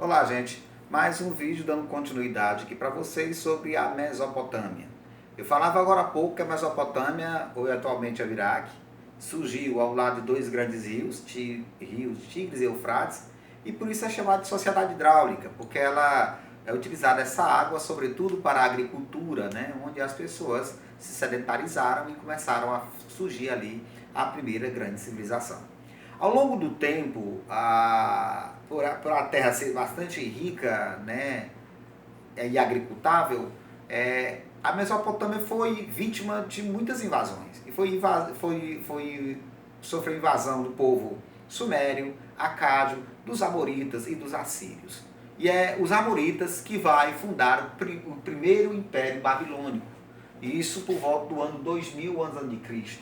Olá, gente. Mais um vídeo dando continuidade aqui para vocês sobre a Mesopotâmia. Eu falava agora há pouco que a Mesopotâmia, ou atualmente o Iraque, surgiu ao lado de dois grandes rios, Tigres e Eufrates, e por isso é chamada de sociedade hidráulica, porque ela é utilizada essa água sobretudo para a agricultura, né, onde as pessoas se sedentarizaram e começaram a surgir ali a primeira grande civilização. Ao longo do tempo, por a terra ser bastante rica, né, e agricultável, a Mesopotâmia foi vítima de muitas invasões. E sofreu invasão do povo sumério, acádio, dos amoritas e dos assírios. E é os amoritas que vai fundar o primeiro império babilônico. E isso por volta do ano 2000 a.C.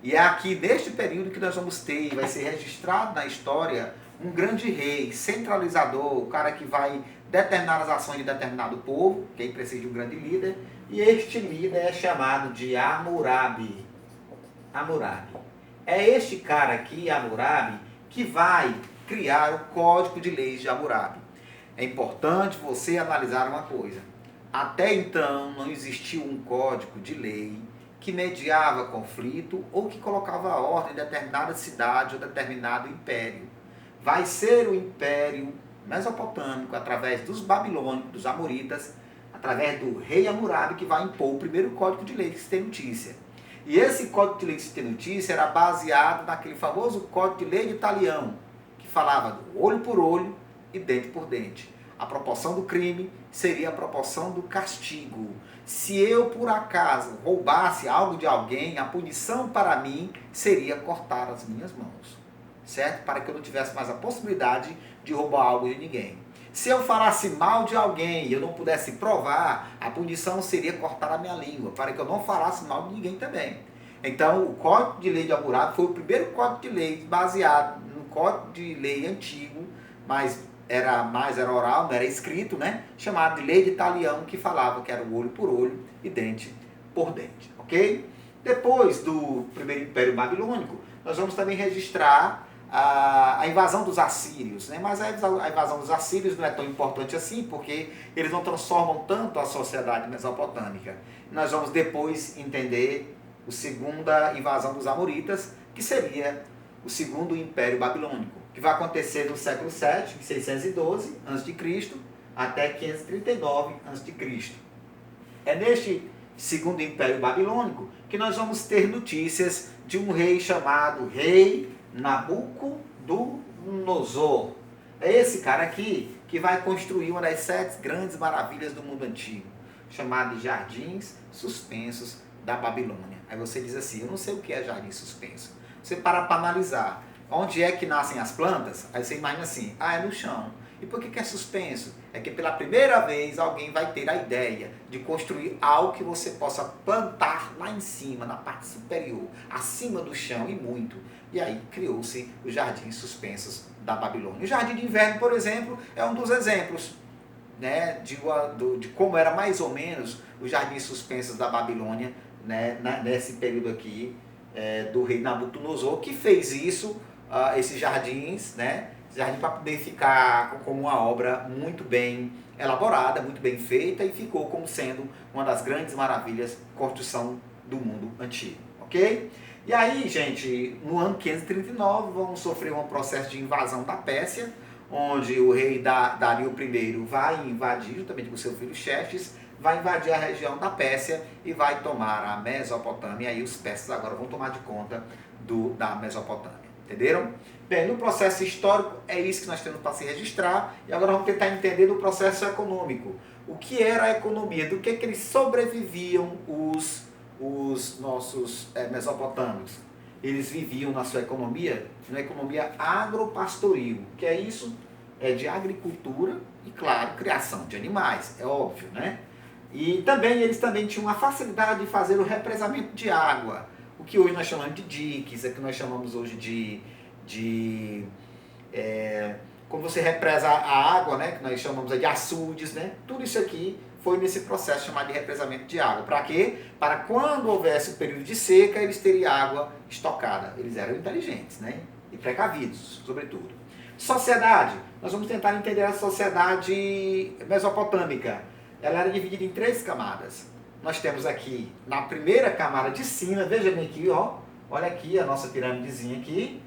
E é aqui, neste período, que nós vamos ter, vai ser registrado na história, um grande rei, centralizador, o cara que vai determinar as ações de determinado povo, que aí precisa de um grande líder, e este líder é chamado de Hammurabi. Hammurabi. É este cara aqui, Hammurabi, que vai criar o Código de Leis de Hammurabi. É importante você analisar uma coisa. Até então, não existiu um código de lei que mediava conflito ou que colocava ordem em determinada cidade ou determinado império. Vai ser o império mesopotâmico, através dos babilônicos, dos amoritas, através do rei Hammurabi, que vai impor o primeiro código de lei que se tem notícia. E esse código de lei que se tem notícia era baseado naquele famoso código de lei de Italião, que falava do olho por olho e dente por dente. A proporção do crime seria a proporção do castigo. Se eu, por acaso, roubasse algo de alguém, a punição para mim seria cortar as minhas mãos. Certo? Para que eu não tivesse mais a possibilidade de roubar algo de ninguém. Se eu falasse mal de alguém e eu não pudesse provar, a punição seria cortar a minha língua, para que eu não falasse mal de ninguém também. Então, o Código de Lei de Hammurabi foi o primeiro código de lei baseado no Código de Lei antigo, mas era oral, não era escrito, né? Chamado de Lei de Italião, que falava que era o olho por olho e dente por dente, ok? Depois do primeiro Império Babilônico, nós vamos também registrar a invasão dos assírios, né? Mas a invasão dos assírios não é tão importante assim, porque eles não transformam tanto a sociedade mesopotâmica. Nós vamos depois entender a segunda invasão dos amoritas, que seria o segundo Império Babilônico, que vai acontecer no século VII, 612 a.C., até 539 a.C. É neste segundo Império Babilônico que nós vamos ter notícias de um rei chamado Rei Nabucodonosor. É esse cara aqui que vai construir uma das 7 grandes maravilhas do mundo antigo, chamado de Jardins Suspensos da Babilônia. Aí você diz assim, eu não sei o que é jardim suspenso. Você para analisar. Onde é que nascem as plantas? Aí você imagina assim, é no chão. E por que é suspenso? É que pela primeira vez alguém vai ter a ideia de construir algo que você possa plantar lá em cima, na parte superior, acima do chão e muito. E aí criou-se os jardins suspensos da Babilônia. O jardim de inverno, por exemplo, é um dos exemplos, né, de como era mais ou menos os jardins suspensos da Babilônia, né, nesse período aqui do rei Nabucodonosor, que fez isso, esses jardins, né, jardim para poder ficar como uma obra muito bem elaborada, muito bem feita, e ficou como sendo uma das grandes maravilhas construção do mundo antigo, ok? E aí, gente, no ano 539 vamos sofrer um processo de invasão da Pérsia, onde o rei Dario I vai invadir, juntamente com seu filho Xerxes, vai invadir a região da Pérsia e vai tomar a Mesopotâmia, e aí os persas agora vão tomar de conta da Mesopotâmia. Entenderam? Bem, no processo histórico é isso que nós temos para se registrar, e agora vamos tentar entender do processo econômico. O que era a economia, do que eles sobreviviam os nossos mesopotâmicos. Eles viviam na sua economia, na economia agropastoril, que é isso, de agricultura e, claro, criação de animais, é óbvio, né? E também eles também tinham a facilidade de fazer o represamento de água, o que hoje nós chamamos de diques, é que nós chamamos hoje como você represa a água, né, que nós chamamos de açudes, né? Tudo isso aqui foi nesse processo chamado de represamento de água. Para quê? Para quando houvesse o período de seca, eles teriam água estocada. Eles eram inteligentes, né? E precavidos, sobretudo. Sociedade. Nós vamos tentar entender a sociedade mesopotâmica. Ela era dividida em 3 camadas. Nós temos aqui, na primeira camada de cima, veja bem aqui, ó, olha aqui a nossa pirâmidezinha aqui,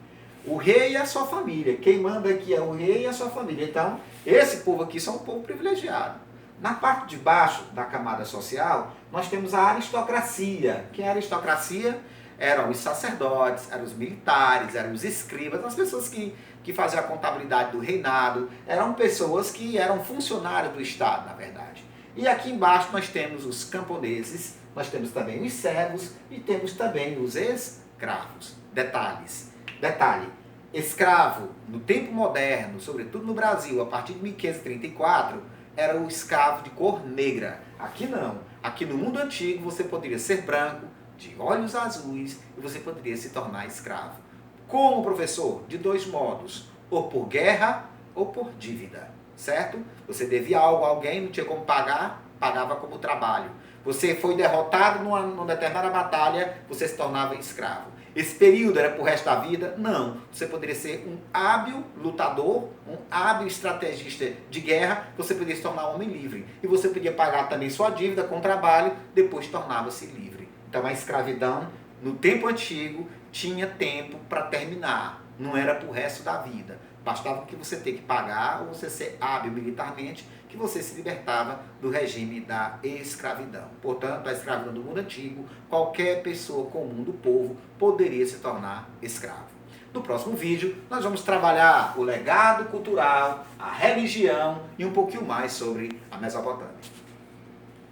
o rei e a sua família. Quem manda aqui é o rei e a sua família. Então, esse povo aqui são um povo privilegiado. Na parte de baixo da camada social, nós temos a aristocracia. Quem é a aristocracia? Eram os sacerdotes, eram os militares, eram os escribas, as pessoas que faziam a contabilidade do reinado, eram pessoas que eram funcionários do Estado, na verdade. E aqui embaixo nós temos os camponeses, nós temos também os servos e temos também os escravos. Detalhe, escravo no tempo moderno, sobretudo no Brasil, a partir de 1534, era o escravo de cor negra. Aqui não. Aqui no mundo antigo você poderia ser branco, de olhos azuis, e você poderia se tornar escravo. Como, professor? De 2 modos, ou por guerra ou por dívida, certo? Você devia algo a alguém, não tinha como pagar, pagava como trabalho. Você foi derrotado numa determinada batalha, você se tornava escravo. Esse período era pro resto da vida? Não. Você poderia ser um hábil lutador, um hábil estrategista de guerra, você poderia se tornar um homem livre. E você podia pagar também sua dívida com trabalho, depois tornava-se livre. Então a escravidão, no tempo antigo, tinha tempo para terminar. Não era pro resto da vida. Bastava que você ter que pagar ou você ser hábil militarmente, que você se libertava do regime da escravidão. Portanto, a escravidão do mundo antigo, qualquer pessoa comum do povo poderia se tornar escravo. No próximo vídeo, nós vamos trabalhar o legado cultural, a religião e um pouquinho mais sobre a Mesopotâmia.